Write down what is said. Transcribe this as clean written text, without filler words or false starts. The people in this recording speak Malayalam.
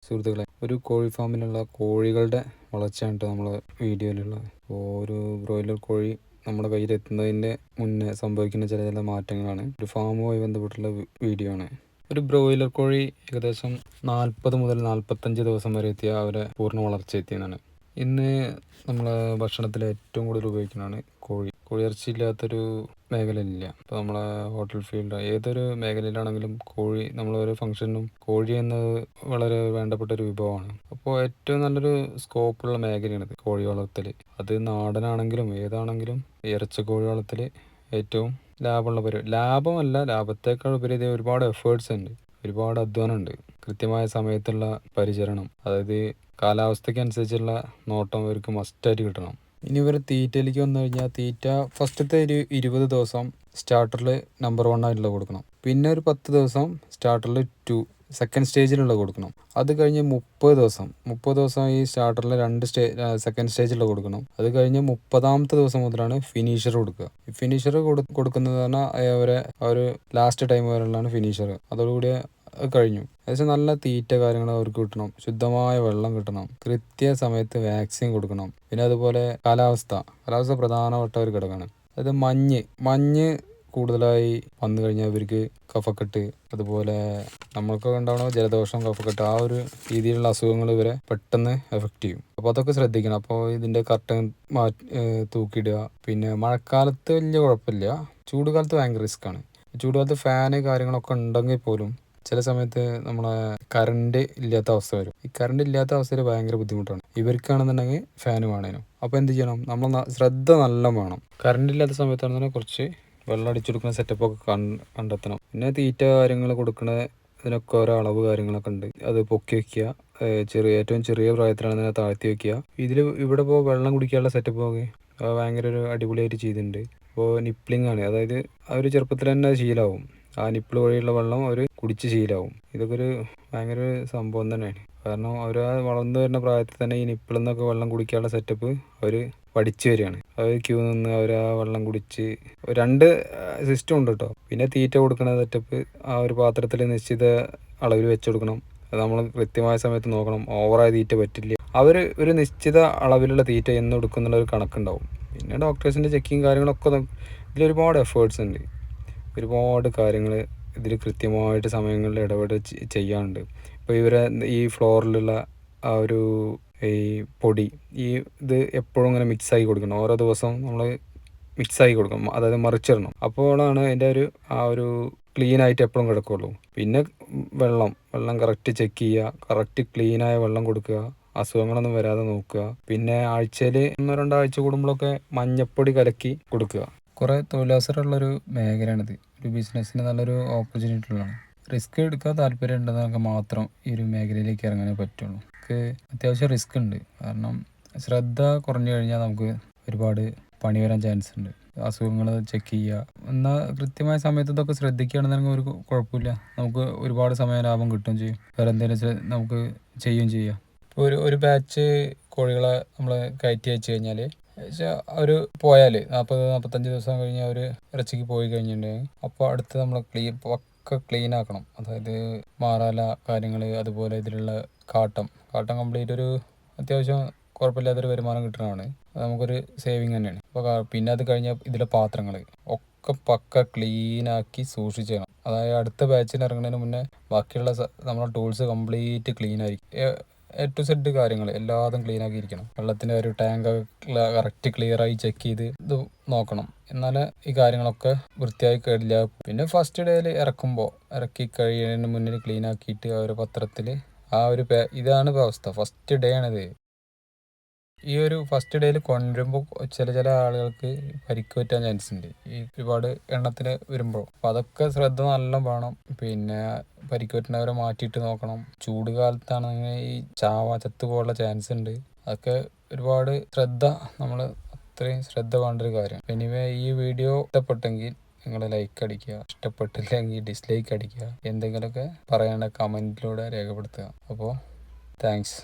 സുഹൃത്തുക്കളെ, ഒരു കോഴി ഫാമിലുള്ള കോഴികളുടെ വളർച്ചയാണ് കേട്ടോ നമ്മൾ വീഡിയോയിലുള്ളത്. അപ്പോൾ ഒരു ബ്രോയിലർ കോഴി നമ്മുടെ കയ്യിലെത്തുന്നതിൻ്റെ മുന്നേ സംഭവിക്കുന്ന ചില ചില മാറ്റങ്ങളാണ് ഒരു ഫാമുമായി ബന്ധപ്പെട്ടുള്ള വീഡിയോ ആണ്. ഒരു ബ്രോയിലർ കോഴി ഏകദേശം 40 മുതൽ 45 ദിവസം വരെ എത്തിയ അവരെ പൂർണ്ണ വളർച്ച എത്തിയെന്നാണ്. ഇന്ന് നമ്മൾ ഭക്ഷണത്തിൽ ഏറ്റവും കൂടുതൽ ഉപയോഗിക്കുന്നതാണ് കോഴിയിറച്ചി ഇല്ലാത്തൊരു മേഖലയിലില്ല. ഇപ്പോൾ നമ്മളെ ഹോട്ടൽ ഫീൽഡ് ഏതൊരു മേഖലയിലാണെങ്കിലും നമ്മളൊരു ഫംഗ്ഷനും കോഴി എന്നത് വളരെ വേണ്ടപ്പെട്ട ഒരു വിഭവമാണ്. അപ്പോൾ ഏറ്റവും നല്ലൊരു സ്കോപ്പുള്ള മേഖലയാണിത് കോഴി വളർത്തൽ. അത് നാടനാണെങ്കിലും ഏതാണെങ്കിലും ഇറച്ചി കോഴി വളർത്തൽ ഏറ്റവും ലാഭമുള്ള പരിപാടി. ലാഭത്തേക്കാൾ ഉപരി ഇത് ഒരുപാട് എഫേർട്സ് ഉണ്ട്, ഒരുപാട് അധ്വാനമുണ്ട്. കൃത്യമായ സമയത്തുള്ള പരിചരണം, അതായത് കാലാവസ്ഥയ്ക്ക് അനുസരിച്ചുള്ള നോട്ടം ഇവർക്ക് മസ്റ്റായിട്ട് കിട്ടണം. ഇനി ഇവർ തീറ്റയിലേക്ക് വന്നു കഴിഞ്ഞാൽ തീറ്റ ഫസ്റ്റത്തെ ഒരു 20 ദിവസം സ്റ്റാർട്ടറിൽ നമ്പർ 1 ആയിട്ടുള്ള കൊടുക്കണം. പിന്നെ ഒരു 10 ദിവസം സ്റ്റാർട്ടറിൽ 2 സെക്കൻഡ് സ്റ്റേജിലുള്ള കൊടുക്കണം. അത് കഴിഞ്ഞ് 30 ദിവസം ഈ സ്റ്റാർട്ടറിൽ 2 സെക്കൻഡ് സ്റ്റേജിലുള്ള കൊടുക്കണം. അത് കഴിഞ്ഞ് 30ാമത്തെ ദിവസം മുതലാണ് ഫിനിഷർ കൊടുക്കുക. ഈ ഫിനിഷർ കൊടുക്കുന്നത് പറഞ്ഞാൽ ഒരു ലാസ്റ്റ് ടൈം വരെയുള്ളതാണ് ഫിനിഷർ. അതോടുകൂടി കഴിഞ്ഞു. ഏകദേശം നല്ല തീറ്റ കാര്യങ്ങൾ അവർക്ക് കിട്ടണം, ശുദ്ധമായ വെള്ളം കിട്ടണം, കൃത്യസമയത്ത് വാക്സിൻ കൊടുക്കണം. പിന്നെ അതുപോലെ കാലാവസ്ഥ പ്രധാനപ്പെട്ട ഒരു ഘടകമാണ്. അതായത് മഞ്ഞ് കൂടുതലായി വന്നു കഴിഞ്ഞാൽ ഇവർക്ക് കഫക്കെട്ട്, അതുപോലെ നമ്മൾക്കൊക്കെ ഉണ്ടാവുന്ന ജലദോഷം, കഫക്കെട്ട്, ആ ഒരു രീതിയിലുള്ള അസുഖങ്ങൾ ഇവരെ പെട്ടെന്ന് എഫക്റ്റ് ചെയ്യും. അപ്പോൾ അതൊക്കെ ശ്രദ്ധിക്കണം. അപ്പോൾ ഇതിൻ്റെ കർട്ടൻ തൂക്കിയിടുക. പിന്നെ മഴക്കാലത്ത് വലിയ കുഴപ്പമില്ല, ചൂടുകാലത്ത് ഭയങ്കര റിസ്ക്കാണ്. ചൂടുകാലത്ത് ഫാന് കാര്യങ്ങളൊക്കെ ഉണ്ടെങ്കിൽ പോലും ചില സമയത്ത് നമ്മളെ കറണ്ട് ഇല്ലാത്ത അവസ്ഥ വരും. ഈ കറണ്ട് ഇല്ലാത്ത അവസ്ഥയിൽ ഭയങ്കര ബുദ്ധിമുട്ടാണ്. ഇവർക്കാണെന്നുണ്ടെങ്കിൽ ഫാന് വേണേനും. അപ്പോൾ എന്ത് ചെയ്യണം, നമ്മൾ ശ്രദ്ധ നല്ല വേണം. കറണ്ട് ഇല്ലാത്ത സമയത്താണെന്നുണ്ടെങ്കിൽ കുറച്ച് വെള്ളം അടിച്ചെടുക്കുന്ന സെറ്റപ്പൊക്കെ കണ്ടെത്തണം. പിന്നെ തീറ്റ കാര്യങ്ങൾ കൊടുക്കണ ഇതിനൊക്കെ ഓരോ അളവ് കാര്യങ്ങളൊക്കെ ഉണ്ട്. അത് പൊക്കി വയ്ക്കുക, ഏറ്റവും ചെറിയ പ്രായത്തിലാണെന്നുണ്ടെങ്കിൽ താഴ്ത്തി വയ്ക്കുക. ഇവിടെ ഇപ്പോൾ വെള്ളം കുടിക്കാനുള്ള സെറ്റപ്പൊക്കെ ഭയങ്കര ഒരു അടിപൊളിയായിട്ട് ചെയ്തിട്ടുണ്ട്. ഇപ്പോൾ നിപ്ലിംഗ് ആണ്, അതായത് അവർ ചെറുപ്പത്തിൽ തന്നെ ശീലമാവും. ആ നിപ്പിൾ വഴിയുള്ള വെള്ളം അവർ കുടിച്ച് ശീലമാവും. ഇതൊക്കെ ഒരു ഭയങ്കര സംഭവം തന്നെയാണ്. കാരണം അവർ വളർന്നു വരുന്ന പ്രായത്തിൽ തന്നെ ഈ നിപ്പിളിൽ നിന്നൊക്കെ വെള്ളം കുടിക്കാനുള്ള സെറ്റപ്പ് അവർ പഠിച്ചു വരികയാണ്. അവർ ക്യൂ നിന്ന് അവർ ആ വെള്ളം കുടിച്ച് 2 സിസ്റ്റം ഉണ്ട് കേട്ടോ. പിന്നെ തീറ്റ കൊടുക്കുന്ന സെറ്റപ്പ് ആ ഒരു പാത്രത്തിൽ നിശ്ചിത അളവിൽ വെച്ച് കൊടുക്കണം. അത് നമ്മൾ കൃത്യമായ സമയത്ത് നോക്കണം. ഓവറായ തീറ്റ പറ്റില്ല. അവർ ഒരു നിശ്ചിത അളവിലുള്ള തീറ്റ എന്ന് കൊടുക്കുന്നുള്ള ഒരു കണക്കുണ്ടാവും. പിന്നെ ഡോക്ടേഴ്സിൻ്റെ ചെക്കിങ് കാര്യങ്ങളൊക്കെ ഇതിലൊരുപാട് എഫേർട്സ് ഉണ്ട്. ഒരുപാട് കാര്യങ്ങൾ ഇതിൽ കൃത്യമായിട്ട് സമയങ്ങളിൽ ഇടപെട്ട് ചെയ്യാനുണ്ട്. ഇപ്പോൾ ഈ ഫ്ലോറിലുള്ള ആ ഒരു ഈ പൊടി ഇത് എപ്പോഴും ഇങ്ങനെ മിക്സാക്കി കൊടുക്കണം. ഓരോ ദിവസം നമ്മൾ മിക്സാക്കി കൊടുക്കണം, അതായത് മറിച്ചിടണം. അപ്പോഴാണ് അതിൻ്റെ ആ ഒരു ക്ലീനായിട്ട് എപ്പോഴും കിടക്കുകയുള്ളൂ. പിന്നെ വെള്ളം കറക്റ്റ് ചെക്ക് ചെയ്യുക, കറക്റ്റ് ക്ലീനായ വെള്ളം കൊടുക്കുക, അസുഖങ്ങളൊന്നും വരാതെ നോക്കുക. പിന്നെ ആഴ്ചയിൽ 1-2 ആഴ്ച കൂടുമ്പോഴൊക്കെ മഞ്ഞപ്പൊടി കലക്കി കൊടുക്കുക. കുറേ തൊഴിലവസരമുള്ളൊരു മേഖലയാണിത്. ഒരു ബിസിനസ്സിന് നല്ലൊരു ഓപ്പർച്യൂണിറ്റി ഉള്ളതാണ്. റിസ്ക് എടുക്കാൻ താല്പര്യം ഉണ്ടെന്നൊക്കെ മാത്രം ഈ ഒരു മേഖലയിലേക്ക് ഇറങ്ങാനേ പറ്റുള്ളൂ. നമുക്ക് അത്യാവശ്യം റിസ്ക് ഉണ്ട്. കാരണം ശ്രദ്ധ കുറഞ്ഞു കഴിഞ്ഞാൽ നമുക്ക് ഒരുപാട് പണി വരാൻ ചാൻസ് ഉണ്ട്. അസുഖങ്ങൾ ചെക്ക് ചെയ്യുക, എന്നാൽ കൃത്യമായ സമയത്ത് ഇതൊക്കെ ശ്രദ്ധിക്കുകയാണെന്നുണ്ടെങ്കിൽ ഒരു കുഴപ്പമില്ല. നമുക്ക് ഒരുപാട് സമയം ലാഭം കിട്ടുകയും ചെയ്യും. വേറെ എന്തെങ്കിലും നമുക്ക് ചെയ്യുകയും ചെയ്യാം. ഇപ്പോൾ ഒരു ബാച്ച് കോഴികളെ നമ്മൾ കയറ്റി അയച്ചു കഴിഞ്ഞാൽ അവർ പോയാൽ 40-45 ദിവസം കഴിഞ്ഞ് അവർ ഇറച്ചിക്ക് പോയി കഴിഞ്ഞിട്ടുണ്ടെങ്കിൽ അപ്പോൾ അടുത്ത് നമ്മൾ ഒക്കെ ക്ലീൻ ആക്കണം. അതായത് മാറാല കാര്യങ്ങൾ, അതുപോലെ ഇതിലുള്ള കാട്ടം കംപ്ലീറ്റ് ഒരു അത്യാവശ്യം കുഴപ്പമില്ലാത്തൊരു വരുമാനം കിട്ടുന്നതാണ്. നമുക്കൊരു സേവിങ് തന്നെയാണ്. അപ്പോൾ പിന്നെ അത് കഴിഞ്ഞാൽ ഇതിലെ പാത്രങ്ങൾ ഒക്കെ പക്ക ക്ലീനാക്കി സൂക്ഷിച്ച് അതായത് അടുത്ത ബാച്ചിന് ഇറങ്ങുന്നതിന് മുന്നേ ബാക്കിയുള്ള നമ്മളെ ടൂൾസ് കംപ്ലീറ്റ് ക്ലീൻ ആയിരിക്കും. A to Z കാര്യങ്ങൾ എല്ലാതും ക്ലീൻ ആക്കിയിരിക്കണം. വെള്ളത്തിൻ്റെ ഒരു ടാങ്ക് കറക്റ്റ് ക്ലിയറായി ചെക്ക് ചെയ്ത് ഇത് നോക്കണം. എന്നാലേ ഈ കാര്യങ്ങളൊക്കെ വൃത്തിയായി കഴിയില്ല. പിന്നെ ഫസ്റ്റ് ഡേയിൽ ഇറക്കി കഴിയുന്നതിന് മുന്നിൽ ക്ലീൻ ആക്കിയിട്ട് ആ ഒരു പത്രത്തിൽ ഇതാണ് അവസ്ഥ. ഫസ്റ്റ് ഡേ ആണിത്. ഈ ഒരു ഫസ്റ്റ് ഡേയിൽ കൊണ്ടുവരുമ്പോൾ ചില ആളുകൾക്ക് പരിക്ക് പറ്റാൻ ചാൻസ് ഉണ്ട്, ഈ ഒരുപാട് എണ്ണത്തിന് വരുമ്പോൾ. അപ്പം അതൊക്കെ ശ്രദ്ധ നല്ല വേണം. പിന്നെ പരിക്ക് പറ്റുന്നവരെ മാറ്റിയിട്ട് നോക്കണം. ചൂട് കാലത്താണെങ്കിൽ ഈ ചത്തു പോലുള്ള ചാൻസ് ഉണ്ട്. അതൊക്കെ ഒരുപാട് നമ്മൾ അത്രയും ശ്രദ്ധ വേണ്ട ഒരു കാര്യമാണ്. എനിവേ ഈ വീഡിയോ ഇഷ്ടപ്പെട്ടെങ്കിൽ നിങ്ങൾ ലൈക്ക് അടിക്കുക, ഇഷ്ടപ്പെട്ടില്ലെങ്കിൽ ഡിസ്ലൈക്ക് അടിക്കുക. എന്തെങ്കിലുമൊക്കെ പറയേണ്ട കമൻറ്റിലൂടെ രേഖപ്പെടുത്തുക. അപ്പോൾ താങ്ക്സ്.